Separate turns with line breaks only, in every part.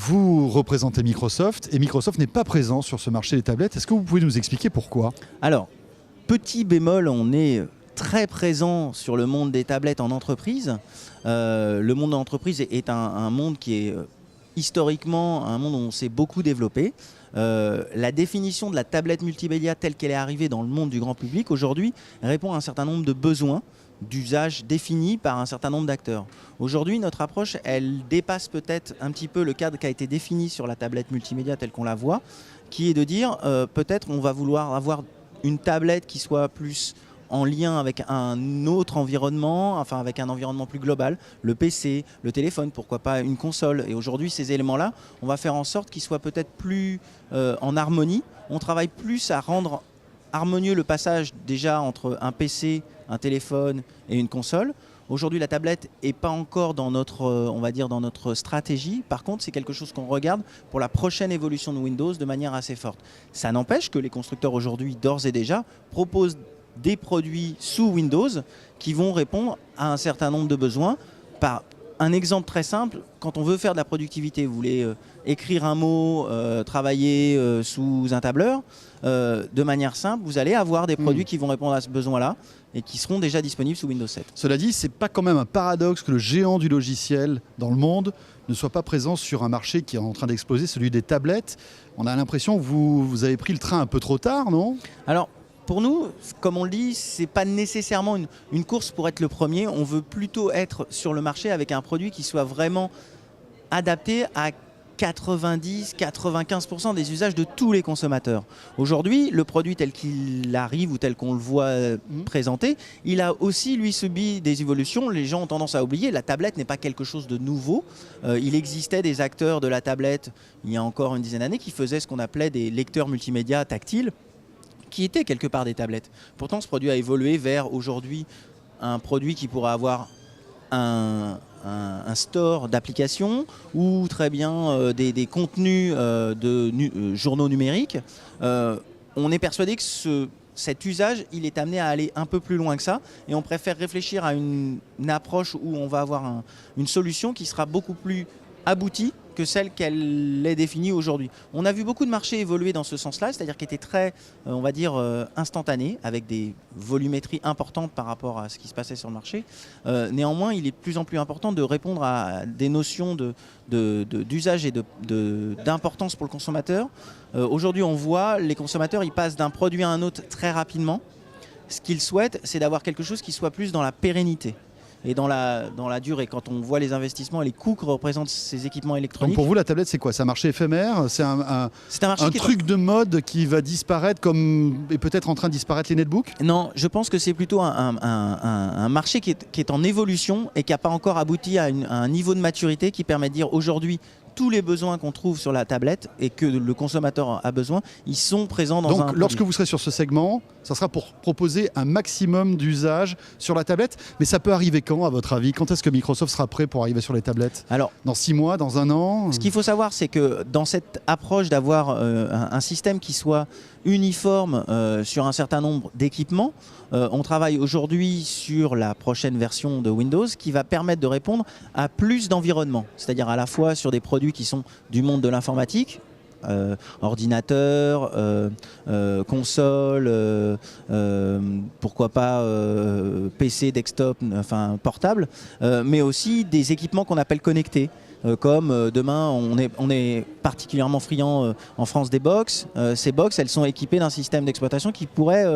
Vous représentez Microsoft et Microsoft n'est pas présent sur ce marché des tablettes. Est-ce que vous pouvez nous expliquer pourquoi?
Alors, petit bémol, on est très présent sur le monde des tablettes en entreprise. Le monde de l'entreprise est un monde qui est historiquement un monde où on s'est beaucoup développé. La définition de la tablette multimédia telle qu'elle est arrivée dans le monde du grand public aujourd'hui répond à un certain nombre de besoins d'usage définis par un certain nombre d'acteurs. Aujourd'hui, notre approche, elle dépasse peut-être un petit peu le cadre qui a été défini sur la tablette multimédia telle qu'on la voit, qui est de dire peut-être on va vouloir avoir une tablette qui soit plus en lien avec un autre environnement, enfin avec un environnement plus global, le PC, le téléphone, pourquoi pas une console. Et aujourd'hui, ces éléments-là, on va faire en sorte qu'ils soient peut-être plus en harmonie. On travaille plus à rendre harmonieux le passage déjà entre un PC, un téléphone et une console. Aujourd'hui, la tablette n'est pas encore dans notre, on va dire, dans notre stratégie. Par contre, c'est quelque chose qu'on regarde pour la prochaine évolution de Windows de manière assez forte. Ça n'empêche que les constructeurs aujourd'hui, d'ores et déjà, proposent des produits sous Windows qui vont répondre à un certain nombre de besoins. Par un exemple très simple, quand on veut faire de la productivité, vous voulez écrire un mot, travailler sous un tableur, de manière simple, vous allez avoir des produits qui vont répondre à ce besoin-là et qui seront déjà disponibles sous Windows 7.
Cela dit, c'est pas quand même un paradoxe que le géant du logiciel dans le monde ne soit pas présent sur un marché qui est en train d'exploser, celui des tablettes. On a l'impression que vous avez pris le train un peu trop tard, non?
Alors, pour nous, comme on le dit, ce n'est pas nécessairement une course pour être le premier. On veut plutôt être sur le marché avec un produit qui soit vraiment adapté à 90-95% des usages de tous les consommateurs. Aujourd'hui, le produit tel qu'il arrive ou tel qu'on le voit présenté, il a aussi, lui, subi des évolutions. Les gens ont tendance à oublier, la tablette n'est pas quelque chose de nouveau. Il existait des acteurs de la tablette, il y a encore une dizaine d'années, qui faisaient ce qu'on appelait des lecteurs multimédia tactiles, qui étaient quelque part des tablettes. Pourtant, ce produit a évolué vers aujourd'hui un produit qui pourra avoir un store d'applications ou très bien des contenus de journaux numériques. On est persuadé que cet usage, il est amené à aller un peu plus loin que ça et on préfère réfléchir à une approche où on va avoir une solution qui sera beaucoup plus aboutie que celle qu'elle est définie aujourd'hui. On a vu beaucoup de marchés évoluer dans ce sens-là, c'est-à-dire qui étaient très, on va dire, instantanés, avec des volumétries importantes par rapport à ce qui se passait sur le marché. Néanmoins, il est de plus en plus important de répondre à des notions d'usage et d'importance pour le consommateur. Aujourd'hui, on voit les consommateurs, ils passent d'un produit à un autre très rapidement. Ce qu'ils souhaitent, c'est d'avoir quelque chose qui soit plus dans la pérennité et dans la durée. Quand on voit les investissements et les coûts que représentent ces équipements électroniques.
Donc pour vous, la tablette, c'est quoi? C'est un marché éphémère? C'est un truc de mode qui va disparaître comme est peut-être en train de disparaître les netbooks?
Non, je pense que c'est plutôt un marché qui est en évolution et qui n'a pas encore abouti à un niveau de maturité qui permet de dire aujourd'hui tous les besoins qu'on trouve sur la tablette et que le consommateur a besoin, ils sont présents dans un produit.
Donc lorsque vous serez sur ce segment, ça sera pour proposer un maximum d'usages sur la tablette. Mais ça peut arriver quand, à votre avis? Quand est-ce que Microsoft sera prêt pour arriver sur les tablettes?
Alors,
dans 6 mois, dans 1 an?
Ce qu'il faut savoir, c'est que dans cette approche d'avoir un système qui soit uniforme sur un certain nombre d'équipements, on travaille aujourd'hui sur la prochaine version de Windows qui va permettre de répondre à plus d'environnements, c'est-à-dire à la fois sur des produits qui sont du monde de l'informatique, ordinateur, console, pourquoi pas PC, desktop, enfin portable, mais aussi des équipements qu'on appelle connectés. Comme demain, on est particulièrement friand en France des box. Ces box, elles sont équipées d'un système d'exploitation qui pourrait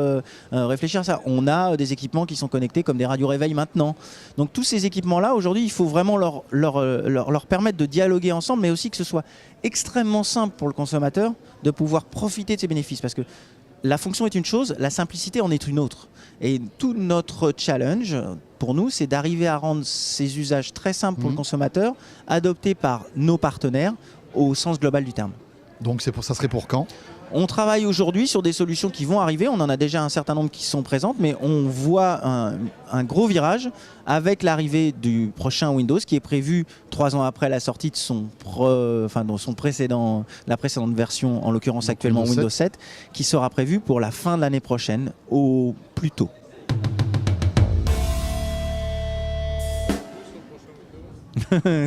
réfléchir à ça. On a des équipements qui sont connectés comme des radios réveil maintenant. Donc tous ces équipements-là, aujourd'hui, il faut vraiment leur permettre de dialoguer ensemble, mais aussi que ce soit extrêmement simple pour le consommateur de pouvoir profiter de ces bénéfices. Parce que la fonction est une chose, la simplicité en est une autre. Et tout notre challenge, pour nous, c'est d'arriver à rendre ces usages très simples pour le consommateur, adoptés par nos partenaires au sens global du terme.
Donc ça serait pour quand?
On travaille aujourd'hui sur des solutions qui vont arriver. On en a déjà un certain nombre qui sont présentes, mais on voit un gros virage avec l'arrivée du prochain Windows qui est prévu 3 ans après la sortie de la précédente version, en l'occurrence actuellement Windows 7, qui sera prévu pour la fin de l'année prochaine au plus tôt.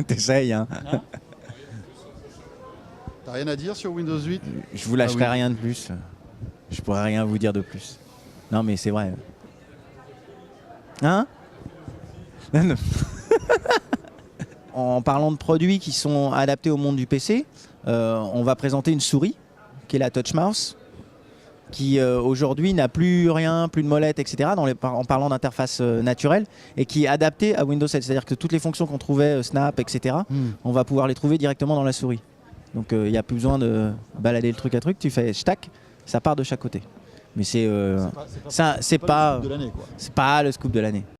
T'essayes, hein.
T'as rien à dire sur Windows 8?
Je vous lâcherai
Ah oui.
rien de plus. Je pourrais rien vous dire de plus. Non mais c'est vrai. Hein? Non. En parlant de produits qui sont adaptés au monde du PC, on va présenter une souris qui est la Touch Mouse, qui aujourd'hui n'a plus rien, plus de molette, etc. En parlant d'interface naturelle, et qui est adaptée à Windows 7. C'est-à-dire que toutes les fonctions qu'on trouvait, Snap, etc., on va pouvoir les trouver directement dans la souris. Donc il n'y a plus besoin de balader le truc à truc, tu fais tac, ça part de chaque côté. Mais c'est
C'est pas
pas le scoop de l'année.